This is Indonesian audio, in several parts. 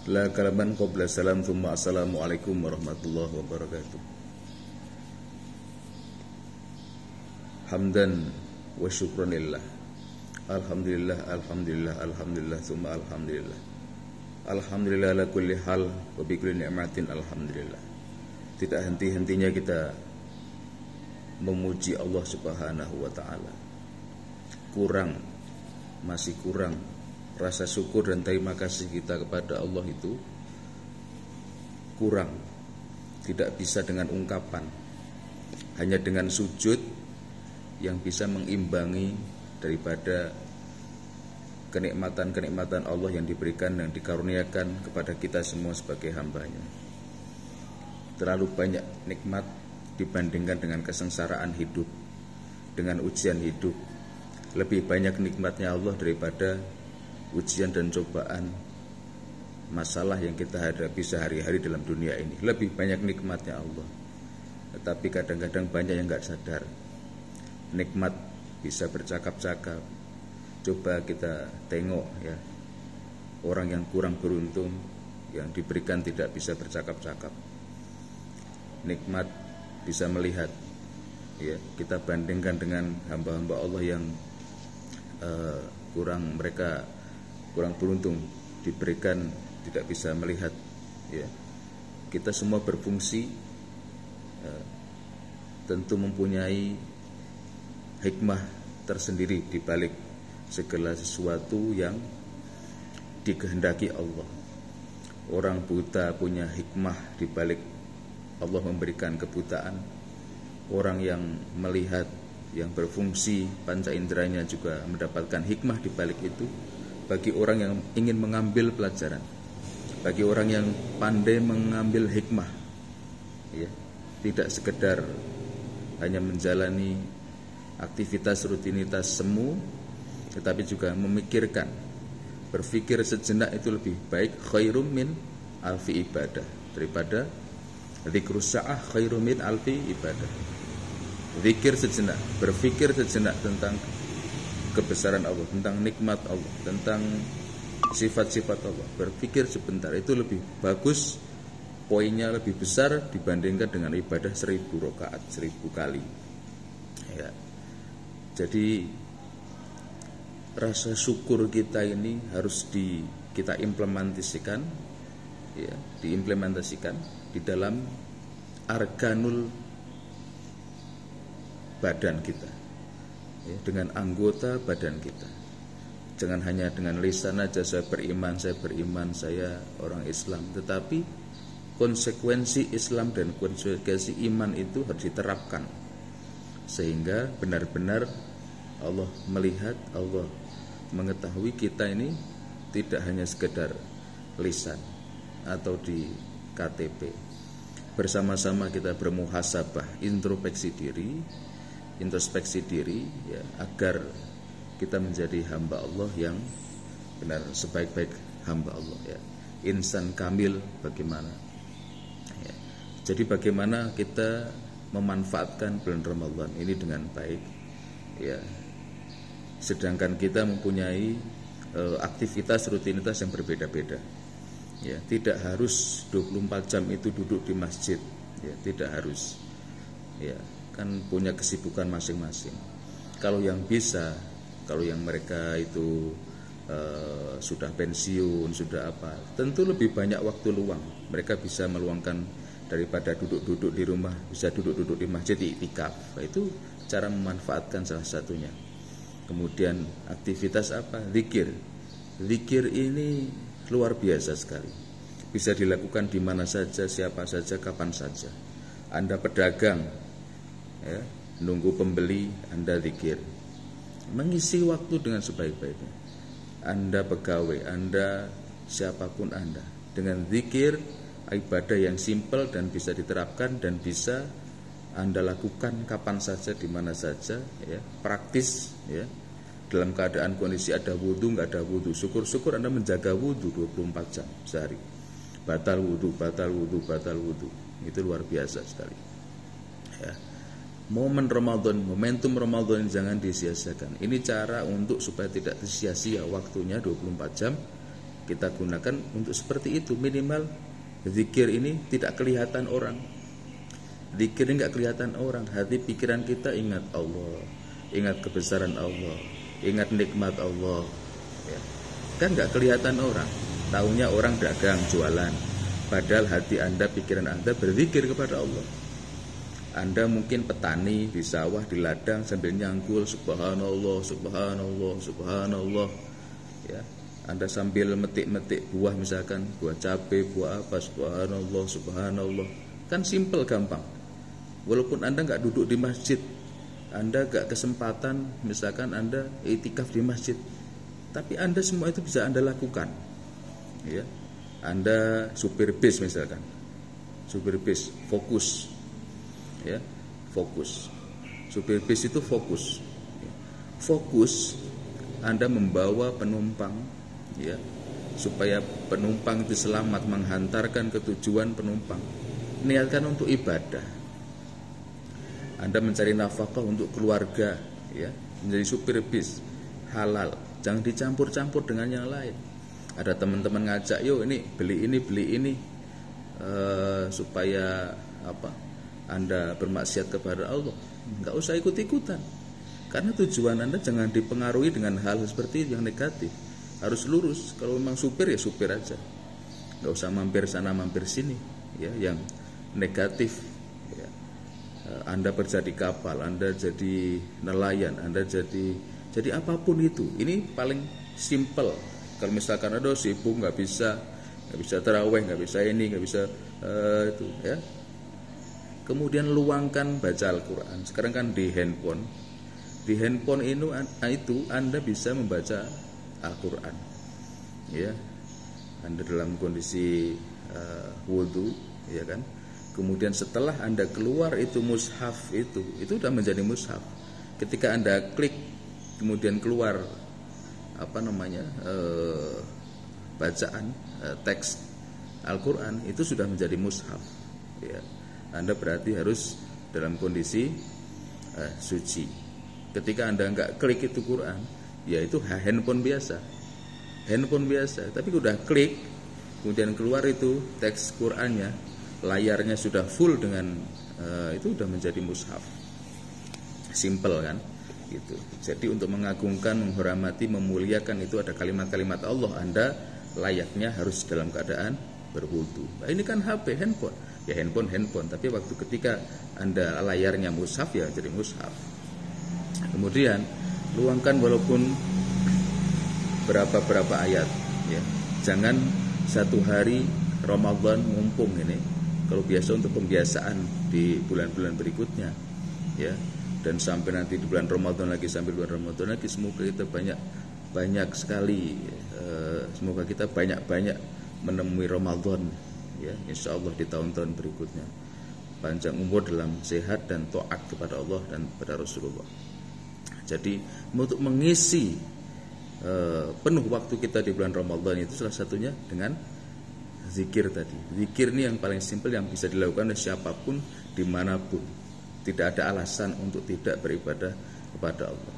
La kalaman qabla salam thumma assalamualaikum warahmatullahi wabarakatuh. Hamdan wa syukranillah. Alhamdulillah, alhamdulillah, alhamdulillah, thumma alhamdulillah. Alhamdulillah ala kulli hal wa bi kulli ni'matin alhamdulillah. Tidak henti-hentinya kita memuji Allah Subhanahu wa taala. Masih kurang rasa syukur dan terima kasih kita kepada Allah itu kurang. Tidak bisa dengan ungkapan, hanya dengan sujud yang bisa mengimbangi daripada kenikmatan-kenikmatan Allah yang diberikan dan dikaruniakan kepada kita semua sebagai hambanya. Terlalu banyak nikmat dibandingkan dengan kesengsaraan hidup, dengan ujian hidup. Lebih banyak nikmatnya Allah daripada ujian dan cobaan masalah yang kita hadapi sehari-hari dalam dunia ini. Lebih banyak nikmatnya Allah. Tetapi kadang-kadang banyak yang gak sadar. Nikmat bisa bercakap-cakap. Coba kita tengok ya, orang yang kurang beruntung, yang diberikan tidak bisa bercakap-cakap. Nikmat bisa melihat ya, kita bandingkan dengan hamba-hamba Allah yang mereka kurang beruntung, diberikan tidak bisa melihat ya. Kita semua berfungsi, tentu mempunyai hikmah tersendiri di balik segala sesuatu yang dikehendaki Allah. Orang buta punya hikmah di balik Allah memberikan kebutaan. Orang yang melihat, yang berfungsi panca inderanya juga mendapatkan hikmah di balik itu. Bagi orang yang ingin mengambil pelajaran, bagi orang yang pandai mengambil hikmah ya, tidak sekedar hanya menjalani aktivitas rutinitas semu, tetapi juga memikirkan, berpikir sejenak itu lebih baik. Khairum min alfi ibadah, daripada dzikrus sa'ah khairum min alfi ibadah. Zikir sejenak, berpikir sejenak tentang kebesaran Allah, tentang nikmat Allah, tentang sifat-sifat Allah. Berpikir sebentar itu lebih bagus, poinnya lebih besar dibandingkan dengan ibadah 1000 rakaat, 1000 kali ya. Jadi rasa syukur kita ini harus kita implementasikan ya, diimplementasikan di dalam arkanul badan kita ya, dengan anggota badan kita. Jangan hanya dengan lisan aja saya beriman, saya orang Islam, tetapi konsekuensi Islam dan konsekuensi iman itu harus diterapkan, sehingga benar-benar Allah melihat, Allah mengetahui kita ini tidak hanya sekedar lisan atau di KTP. Bersama-sama kita bermuhasabah, introspeksi diri ya, agar kita menjadi hamba Allah yang benar, sebaik-baik hamba Allah ya. Insan kamil bagaimana ya. Jadi bagaimana kita memanfaatkan bulan Ramadan ini dengan baik ya. Sedangkan kita mempunyai aktivitas rutinitas yang berbeda-beda ya. Tidak harus 24 jam itu duduk di masjid ya, tidak harus ya, kan punya kesibukan masing-masing. Kalau yang bisa, kalau yang mereka itu sudah pensiun, sudah apa, tentu lebih banyak waktu luang. Mereka bisa meluangkan daripada duduk-duduk di rumah, bisa duduk-duduk di masjid, iktikaf. Itu cara memanfaatkan salah satunya. Kemudian aktivitas apa? Zikir. Zikir ini luar biasa sekali. Bisa dilakukan di mana saja, siapa saja, kapan saja. Anda pedagang ya, nunggu pembeli, Anda zikir. Mengisi waktu dengan sebaik-baiknya. Anda pegawai, Anda siapapun Anda, dengan zikir, ibadah yang simpel dan bisa diterapkan dan bisa Anda lakukan kapan saja, di mana saja ya, praktis ya. Dalam keadaan kondisi ada wudhu, nggak ada wudhu, syukur-syukur Anda menjaga wudhu 24 jam sehari. Batal wudhu, itu luar biasa sekali ya. Momen Ramadan, momentum Ramadan jangan disia-siakan. Ini cara untuk supaya tidak sia-sia waktunya 24 jam kita gunakan untuk seperti itu. Minimal zikir ini tidak kelihatan orang. Zikir ini nggak kelihatan orang. Hati pikiran kita ingat Allah, ingat kebesaran Allah, ingat nikmat Allah, ya. Kan nggak kelihatan orang. Taunya orang dagang, jualan. Padahal hati Anda, pikiran Anda berzikir kepada Allah. Anda mungkin petani di sawah, di ladang sambil nyangkul subhanallah, subhanallah, subhanallah, ya. Anda sambil metik-metik buah, misalkan buah cabai, buah apa, subhanallah, subhanallah. Kan simple, gampang. Walaupun Anda nggak duduk di masjid, Anda nggak kesempatan, misalkan Anda iktikaf di masjid, tapi Anda semua itu bisa Anda lakukan, ya. Anda supir bis misalkan, supir bis fokus, ya, fokus. Supir bis itu fokus, fokus. Anda membawa penumpang, ya, supaya penumpang itu selamat, menghantarkan ke tujuan penumpang. Niatkan untuk ibadah. Anda mencari nafkah untuk keluarga, ya, menjadi supir bis halal, jangan dicampur-campur dengan yang lain. Ada teman-teman ngajak, yuk ini beli ini, supaya apa? Anda bermaksiat kepada Allah. Nggak usah ikut-ikutan, karena tujuan Anda jangan dipengaruhi dengan hal seperti yang negatif. Harus lurus. Kalau memang supir, ya supir aja, nggak usah mampir sana mampir sini, ya, yang negatif, ya. Anda kerja di kapal, Anda jadi nelayan, Anda jadi apapun itu. Ini paling simple. Kalau misalkan ada sibuk, nggak bisa taraweh, nggak bisa ini, nggak bisa itu, ya. Kemudian luangkan baca Al-Quran. Sekarang kan di handphone itu Anda bisa membaca Al-Quran, ya. Anda dalam kondisi wudhu, ya kan. Kemudian setelah Anda keluar itu mushaf itu sudah menjadi mushaf. Ketika Anda klik kemudian keluar bacaan teks Al-Quran itu sudah menjadi mushaf, ya. Anda berarti harus dalam kondisi suci. Ketika Anda nggak klik itu Quran, ya itu handphone biasa, tapi udah klik kemudian keluar itu teks Qurannya, layarnya sudah full dengan itu sudah menjadi mushaf. Simple kan? Gitu. Jadi untuk mengagungkan, menghormati, memuliakan itu ada kalimat-kalimat Allah. Anda layaknya harus dalam keadaan berwudu. Nah, ini kan HP, handphone. Ya handphone, tapi waktu ketika Anda layarnya mushaf, ya jadi mushaf. Kemudian luangkan walaupun berapa ayat, ya. Jangan satu hari Ramadan mumpung ini. Kalau biasa untuk pembiasaan di bulan-bulan berikutnya, ya. Dan sampai nanti di bulan Ramadan lagi, sampai bulan Ramadan lagi, semoga kita banyak sekali, semoga kita banyak menemui Ramadan, ya, insya Allah di tahun-tahun berikutnya. Panjang umur dalam sehat dan taat kepada Allah dan kepada Rasulullah. Jadi untuk mengisi penuh waktu kita di bulan Ramadan itu salah satunya dengan zikir tadi. Zikir ini yang paling simpel, yang bisa dilakukan oleh siapapun dimanapun. Tidak ada alasan untuk tidak beribadah kepada Allah.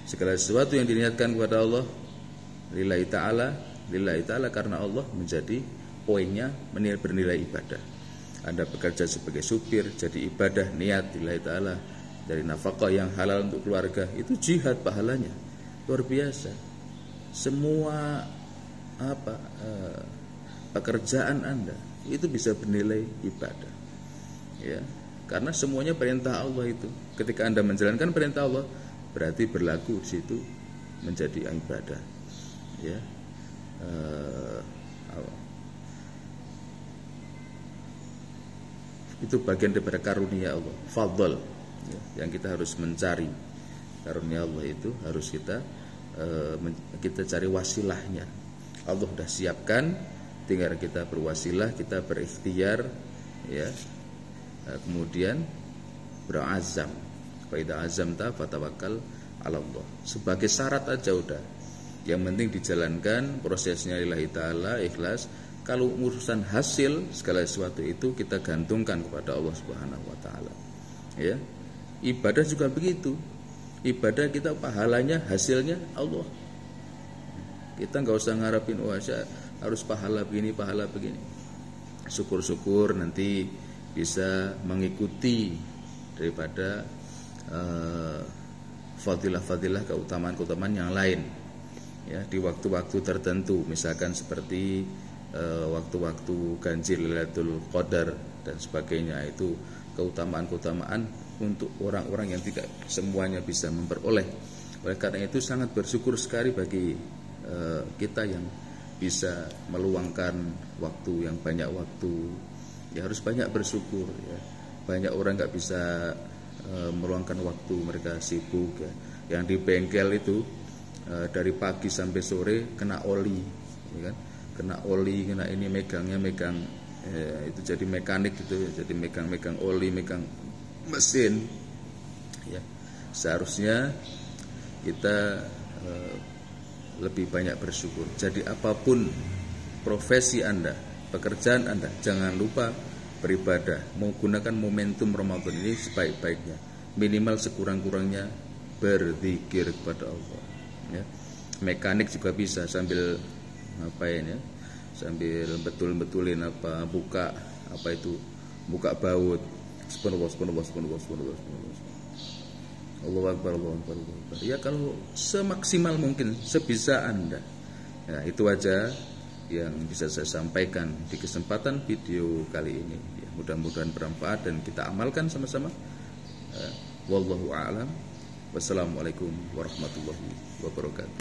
Segala sesuatu yang diniatkan kepada Allah lillahi ta'ala karena Allah menjadi poinnya bernilai ibadah. Anda bekerja sebagai supir, jadi ibadah, niat lillahi ta'ala. Dari nafkah yang halal untuk keluarga, itu jihad pahalanya luar biasa. Semua pekerjaan Anda itu bisa bernilai ibadah, ya. Karena semuanya perintah Allah itu. Ketika Anda menjalankan perintah Allah, berarti berlaku di situ menjadi ibadah, ya. Itu bagian daripada karunia Allah, fadl, ya, yang kita harus mencari. Karunia Allah itu harus kita cari wasilahnya. Allah sudah siapkan, tinggal kita berwasilah, kita berikhtiar, ya. Kemudian berazam. Fa idza azamta fatawakkal 'ala Allah. Sebagai syarat aja udah. Yang penting dijalankan prosesnya lillahi ta'ala, ikhlas. Kalau urusan hasil segala sesuatu itu kita gantungkan kepada Allah Subhanahu wa taala. Ya. Ibadah juga begitu. Ibadah kita pahalanya, hasilnya Allah. Kita nggak usah ngarepin harus pahala begini, pahala begini. Syukur-syukur nanti bisa mengikuti daripada fadilah-fadilah, keutamaan-keutamaan yang lain ya, di waktu-waktu tertentu, misalkan seperti waktu-waktu ganjil Lailatul Qadar dan sebagainya. Itu keutamaan-keutamaan untuk orang-orang yang tidak semuanya bisa memperoleh. Oleh karena itu sangat bersyukur sekali bagi kita yang bisa meluangkan waktu yang banyak waktu, ya harus banyak bersyukur ya. Banyak orang nggak bisa meluangkan waktu, mereka sibuk ya. Yang di bengkel itu dari pagi sampai sore kena oli ya kan? Kena oli, kena ini, megangnya megang itu jadi mekanik gitu ya. Jadi megang oli, megang mesin ya. Seharusnya kita lebih banyak bersyukur. Jadi apapun profesi Anda, pekerjaan Anda, jangan lupa beribadah, menggunakan momentum Ramadan ini sebaik-baiknya. Minimal sekurang-kurangnya berzikir kepada Allah ya. Mekanik juga bisa sambil ngapain ya, sambil betul-betulin apa, buka apa itu, buka baut, subhanallah. Allahu Akbar, Allahu Akbar, Allahu Akbar. Ya kalau semaksimal mungkin, sebisa Anda. Ya, itu aja yang bisa saya sampaikan di kesempatan video kali ini. Ya, mudah-mudahan bermanfaat dan kita amalkan sama-sama. Wallahu a'lam. Wassalamualaikum warahmatullahi wabarakatuh.